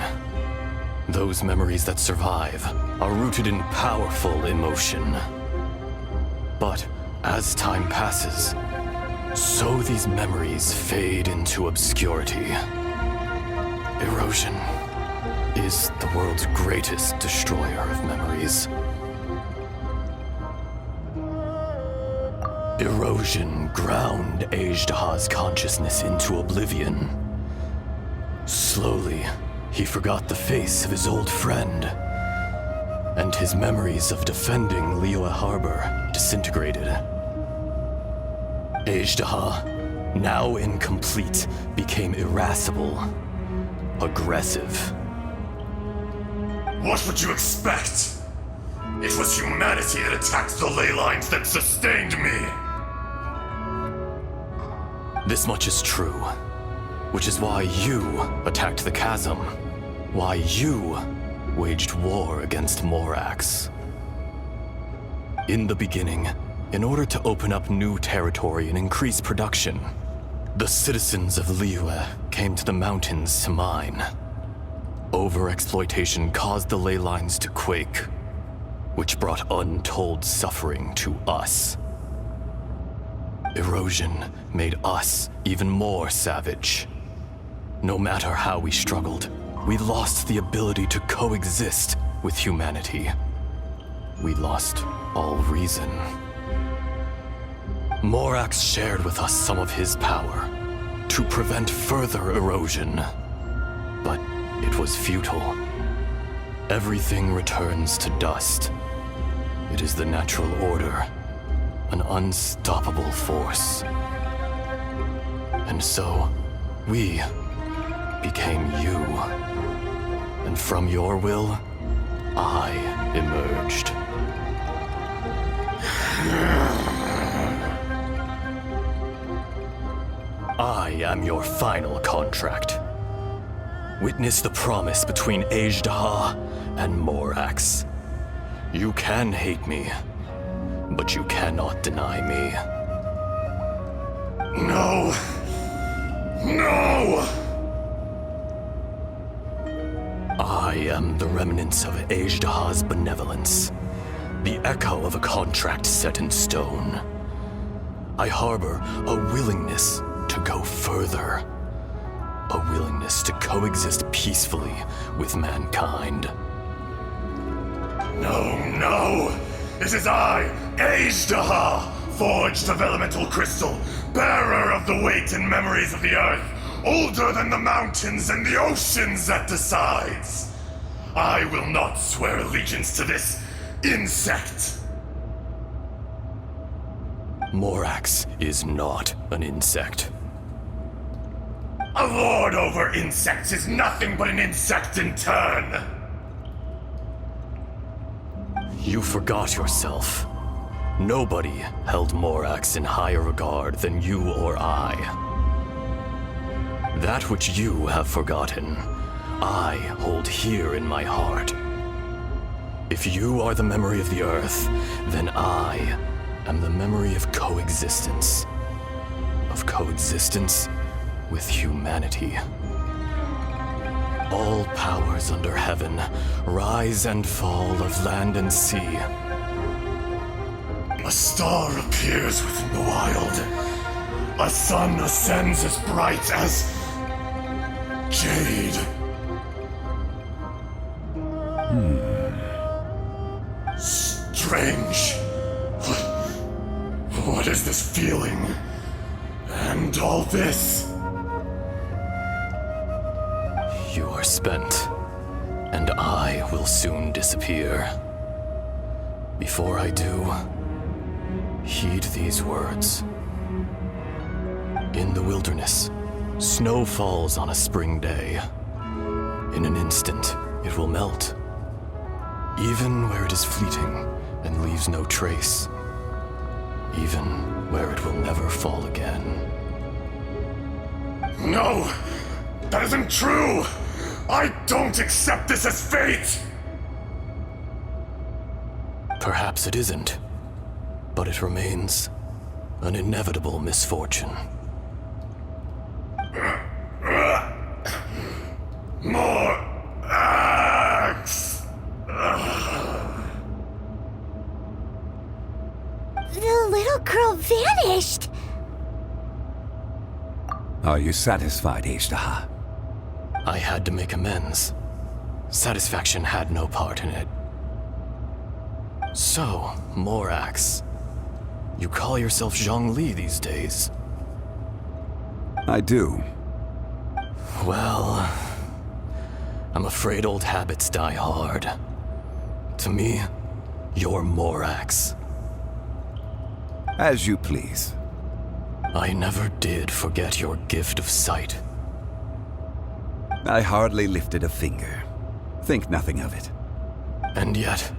Those memories that survive are rooted in powerful emotion. But as time passes, so these memories fade into obscurity. Erosion is the world's greatest destroyer of memories. Erosion ground Azhdaha's consciousness into oblivion. Slowly, he forgot the face of his old friend, and his memories of defending Liyue Harbor disintegrated. Azhdaha, now incomplete, became irascible, aggressive. What would you expect? It was humanity that attacked the ley lines that sustained me. This much is true, which is why you attacked the chasm, why you waged war against Morax. In the beginning, in order to open up new territory and increase production, the citizens of Liyue came to the mountains to mine. Overexploitation caused the ley lines to quake, which brought untold suffering to us. Erosion made us even more savage. No matter how we struggled, we lost the ability to coexist with humanity. We lost all reason. Morax shared with us some of his power to prevent further erosion, but it was futile. Everything returns to dust. It is the natural order, an unstoppable force. And so, we became you. And from your will, I emerged. I am your final contract. Witness the promise between Azhdaha and Morax. You can hate me, but you cannot deny me. No! No! I am the remnants of Azhdaha's benevolence, the echo of a contract set in stone. I harbor a willingness to go further, a willingness to coexist peacefully with mankind. No, no! It is I, Azhdaha, forged of elemental crystal, bearer of the weight and memories of the earth, older than the mountains and the oceans that decides. I will not swear allegiance to this insect. Morax is not an insect. A lord over insects is nothing but an insect in turn. You forgot yourself. Nobody held Morax in higher regard than you or I. That which you have forgotten, I hold here in my heart. If you are the memory of the Earth, then I am the memory of coexistence. Of coexistence with humanity. All powers under heaven, rise and fall of land and sea. A star appears within the wild. A sun ascends as bright as jade. Strange. What is this feeling? And all this? You are spent, and I will soon disappear. Before I do, heed these words. In the wilderness, snow falls on a spring day. In an instant, it will melt. Even where it is fleeting and leaves no trace. Even where it will never fall again. No! That isn't true! I don't accept this as fate! Perhaps it isn't, but it remains an inevitable misfortune. More axe! The little girl vanished! Are you satisfied, Ishtaha? I had to make amends. Satisfaction had no part in it. So, Morax, you call yourself Zhongli these days? I do. Well, I'm afraid old habits die hard. To me, you're Morax. As you please. I never did forget your gift of sight. I hardly lifted a finger. Think nothing of it. And yet,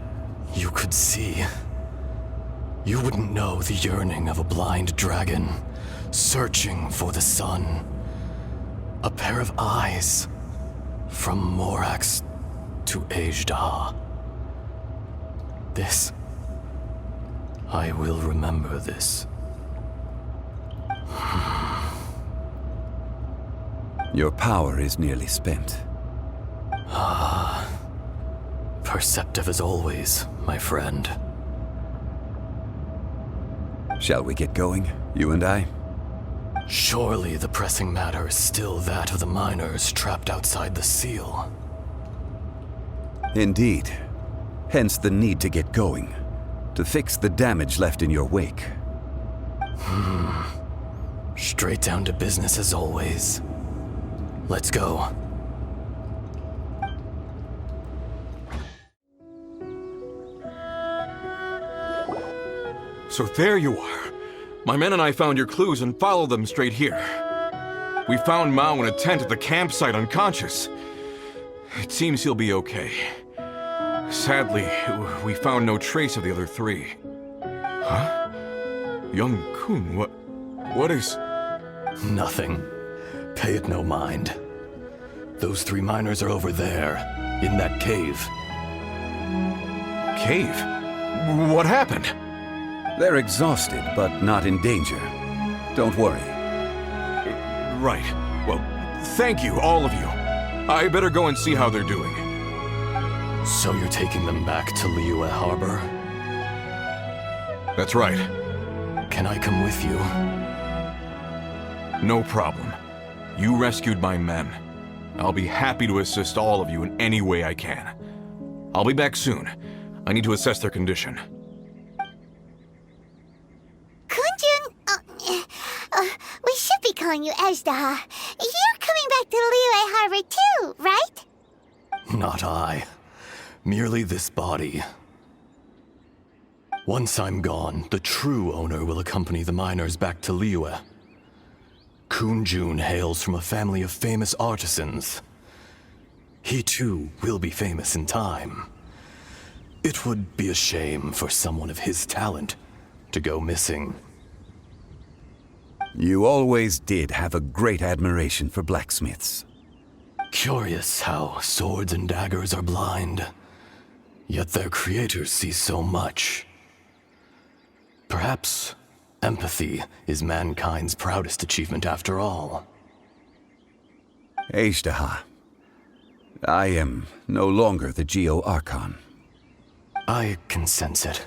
you could see. You wouldn't know the yearning of a blind dragon, searching for the sun. A pair of eyes, from Morax to Ejdah. This, I will remember this. Your power is nearly spent. Perceptive as always, my friend. Shall we get going, you and I? Surely the pressing matter is still that of the miners trapped outside the seal. Indeed. Hence the need to get going. To fix the damage left in your wake. Straight down to business as always. Let's go. So there you are. My men and I found your clues and followed them straight here. We found Mao in a tent at the campsite unconscious. It seems he'll be okay. Sadly, we found no trace of the other three. Huh? Young Kun, what is... Nothing. Pay it no mind. Those three miners are over there, in that cave. Cave? What happened? They're exhausted, but not in danger. Don't worry. Right. Well, thank you, all of you. I better go and see how they're doing. So you're taking them back to Liyue Harbor? That's right. Can I come with you? No problem. You rescued my men. I'll be happy to assist all of you in any way I can. I'll be back soon. I need to assess their condition. Kunjun, we should be calling you Ejdah. You're coming back to Liyue Harbor too, right? Not I. Merely this body. Once I'm gone, the true owner will accompany the miners back to Liyue. Kunjun hails from a family of famous artisans. He too will be famous in time. It would be a shame for someone of his talent to go missing. You always did have a great admiration for blacksmiths. Curious how swords and daggers are blind, yet their creators see so much. Perhaps empathy is mankind's proudest achievement after all. Ejdah, I am no longer the Geo-Archon. I can sense it.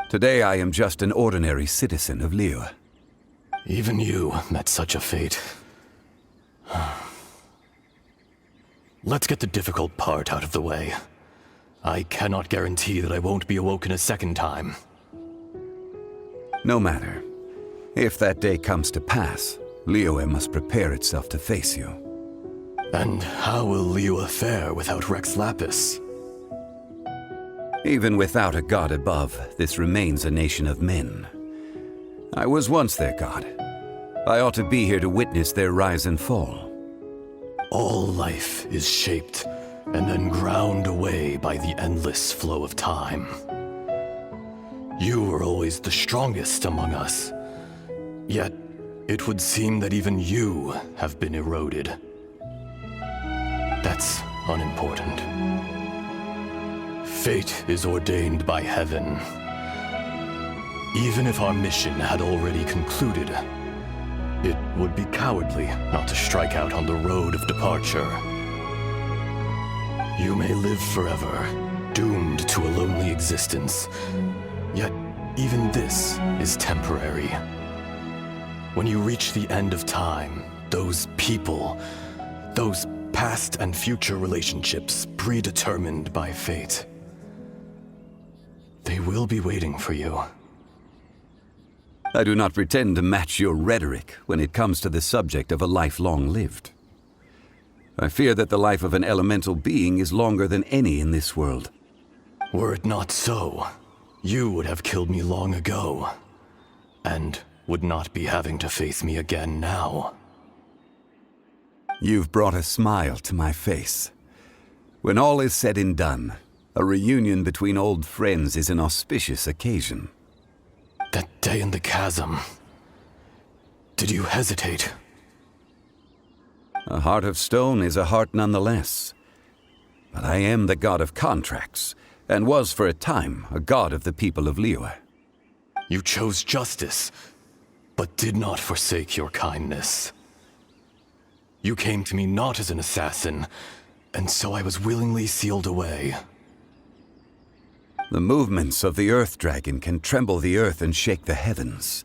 Today I am just an ordinary citizen of Liyue. Even you met such a fate. Let's get the difficult part out of the way. I cannot guarantee that I won't be awoken a second time. No matter. If that day comes to pass, Liyue must prepare itself to face you. And how will Liyue fare without Rex Lapis? Even without a god above, this remains a nation of men. I was once their god. I ought to be here to witness their rise and fall. All life is shaped and then ground away by the endless flow of time. You were always the strongest among us. Yet, it would seem that even you have been eroded. That's unimportant. Fate is ordained by heaven. Even if our mission had already concluded, it would be cowardly not to strike out on the road of departure. You may live forever, doomed to a lonely existence. Yet, even this is temporary. When you reach the end of time, those people, those past and future relationships predetermined by fate, they will be waiting for you. I do not pretend to match your rhetoric when it comes to the subject of a life long lived. I fear that the life of an elemental being is longer than any in this world. Were it not so, you would have killed me long ago, and would not be having to face me again now. You've brought a smile to my face. When all is said and done, a reunion between old friends is an auspicious occasion. That day in the chasm, did you hesitate? A heart of stone is a heart nonetheless. But I am the god of contracts, and was for a time a god of the people of Liyue. You chose justice, but did not forsake your kindness. You came to me not as an assassin, and so I was willingly sealed away. The movements of the Earth Dragon can tremble the earth and shake the heavens.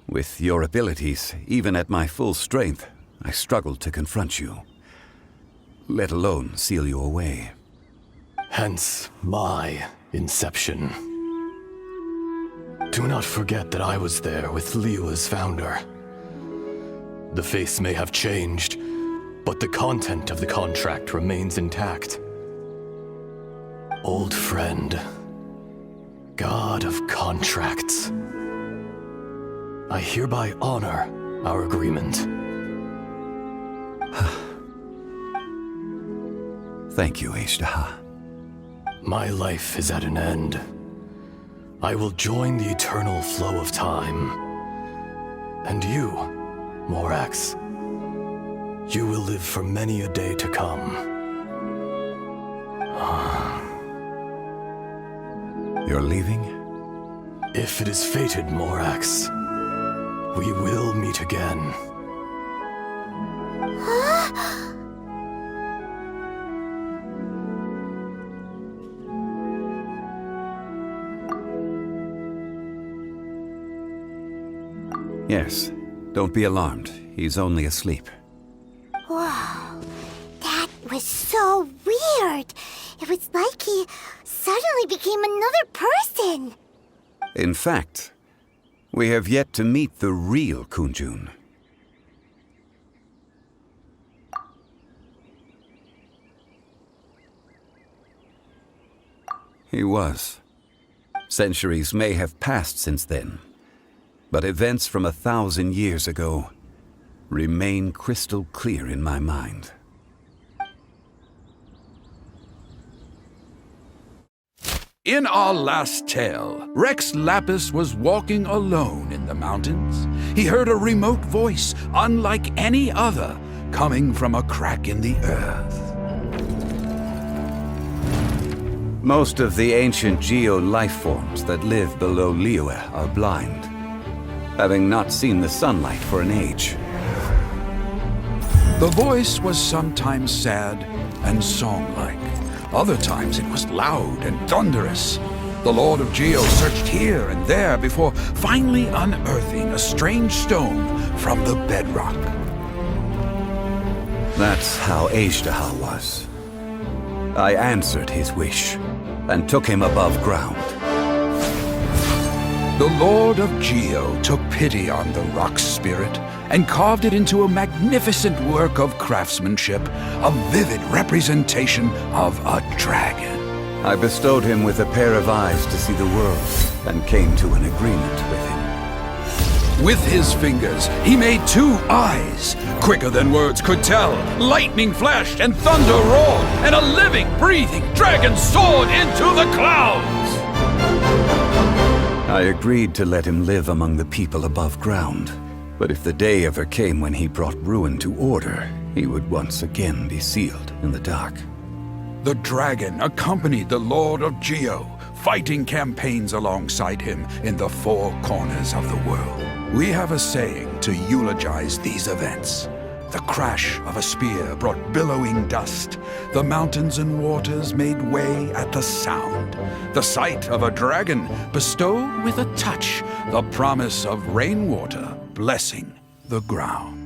With your abilities, even at my full strength, I struggled to confront you, let alone seal you away. Hence my inception. Do not forget that I was there with Liyue's founder. The face may have changed, but the content of the contract remains intact. Old friend, god of contracts, I hereby honor our agreement. Thank you, Ishtaha. My life is at an end. I will join the eternal flow of time. And you, Morax, you will live for many a day to come. You're leaving? If it is fated, Morax, we will meet again. Yes. Don't be alarmed. He's only asleep. Whoa. That was so weird. It was like he suddenly became another person. In fact, we have yet to meet the real Kunjun. He was. Centuries may have passed since then, but events from 1,000 years ago remain crystal clear in my mind. In our last tale, Rex Lapis was walking alone in the mountains. He heard a remote voice, unlike any other, coming from a crack in the earth. Most of the ancient geo-life forms that live below Liyue are blind, having not seen the sunlight for an age. The voice was sometimes sad and song-like. Other times it was loud and thunderous. The Lord of Geo searched here and there before finally unearthing a strange stone from the bedrock. That's how Azhdaha was. I answered his wish and took him above ground. The Lord of Geo took pity on the rock spirit and carved it into a magnificent work of craftsmanship, a vivid representation of a dragon. I bestowed him with a pair of eyes to see the world and came to an agreement with him. With his fingers, he made 2 eyes, quicker than words could tell. Lightning flashed and thunder roared, and a living, breathing dragon soared into the clouds. I agreed to let him live among the people above ground. But if the day ever came when he brought ruin to order, he would once again be sealed in the dark. The dragon accompanied the Lord of Geo, fighting campaigns alongside him in the 4 corners of the world. We have a saying to eulogize these events. The crash of a spear brought billowing dust. The mountains and waters made way at the sound. The sight of a dragon bestowed with a touch the promise of rainwater blessing the ground.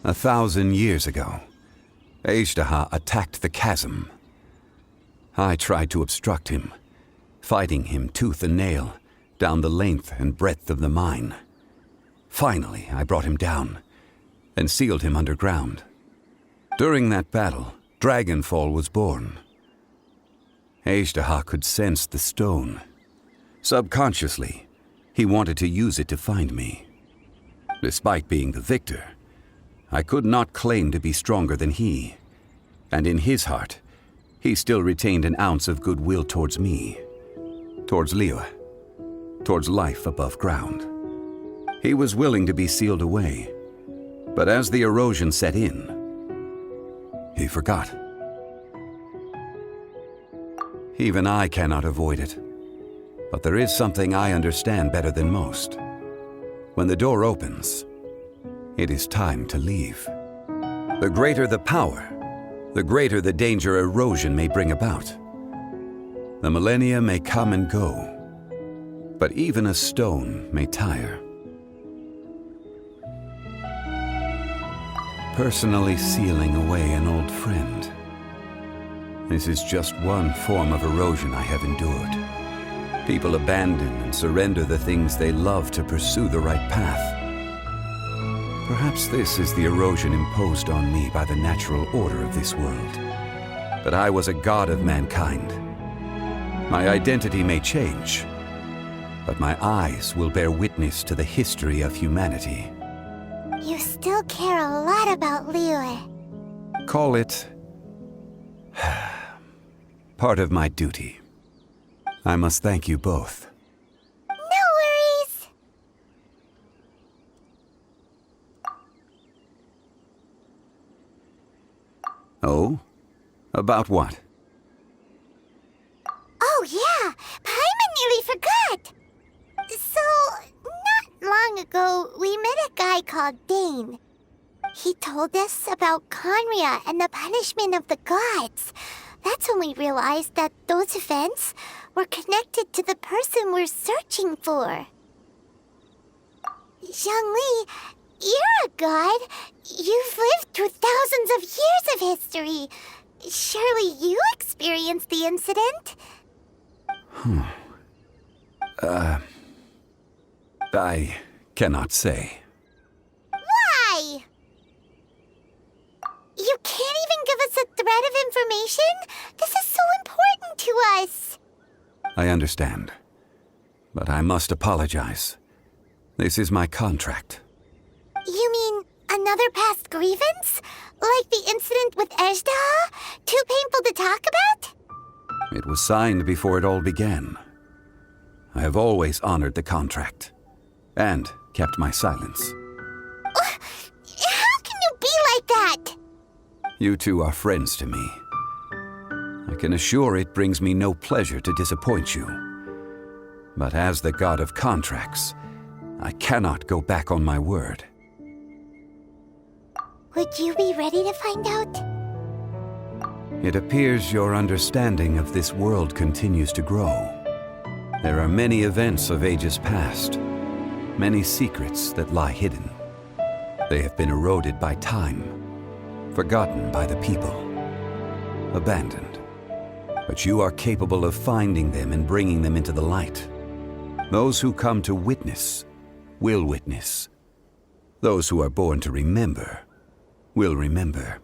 A 1,000 years ago, Azhdaha attacked the chasm. I tried to obstruct him, fighting him tooth and nail down the length and breadth of the mine. Finally, I brought him down and sealed him underground. During that battle, Dragonfall was born. Azhdaha could sense the stone. Subconsciously, he wanted to use it to find me. Despite being the victor, I could not claim to be stronger than he, and in his heart, he still retained an ounce of goodwill towards me, towards Liyue, towards life above ground. He was willing to be sealed away, but as the erosion set in, he forgot. Even I cannot avoid it, but there is something I understand better than most. When the door opens, it is time to leave. The greater the power, the greater the danger erosion may bring about. The millennia may come and go, but even a stone may tire. Personally sealing away an old friend. This is just one form of erosion I have endured. People abandon and surrender the things they love to pursue the right path. Perhaps this is the erosion imposed on me by the natural order of this world. But I was a god of mankind. My identity may change, but my eyes will bear witness to the history of humanity. You still care a lot about Liyue. Call it part of my duty. I must thank you both. No worries. Oh? About what? Oh yeah, Paimon nearly forgot. So, not long ago, we met a guy called Dane. He told us about Conria and the punishment of the gods. That's when we realized that those events were connected to the person we're searching for. Zhongli, you're a god. You've lived through thousands of years of history. Surely you experienced the incident? I cannot say. Why? You can't even give us a thread of information? This is so important to us. I understand. But I must apologize. This is my contract. You mean another past grievance? Like the incident with Azhdaha? Too painful to talk about? It was signed before it all began. I have always honored the contract. And kept my silence. How can you be like that? You two are friends to me. I can assure it brings me no pleasure to disappoint you. But as the god of contracts, I cannot go back on my word. Would you be ready to find out? It appears your understanding of this world continues to grow. There are many events of ages past, many secrets that lie hidden. They have been eroded by time, forgotten by the people, abandoned. But you are capable of finding them and bringing them into the light. Those who come to witness will witness. Those who are born to remember will remember.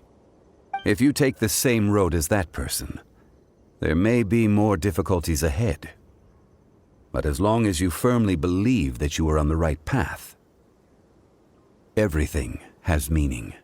If you take the same road as that person, there may be more difficulties ahead. But as long as you firmly believe that you are on the right path, everything has meaning.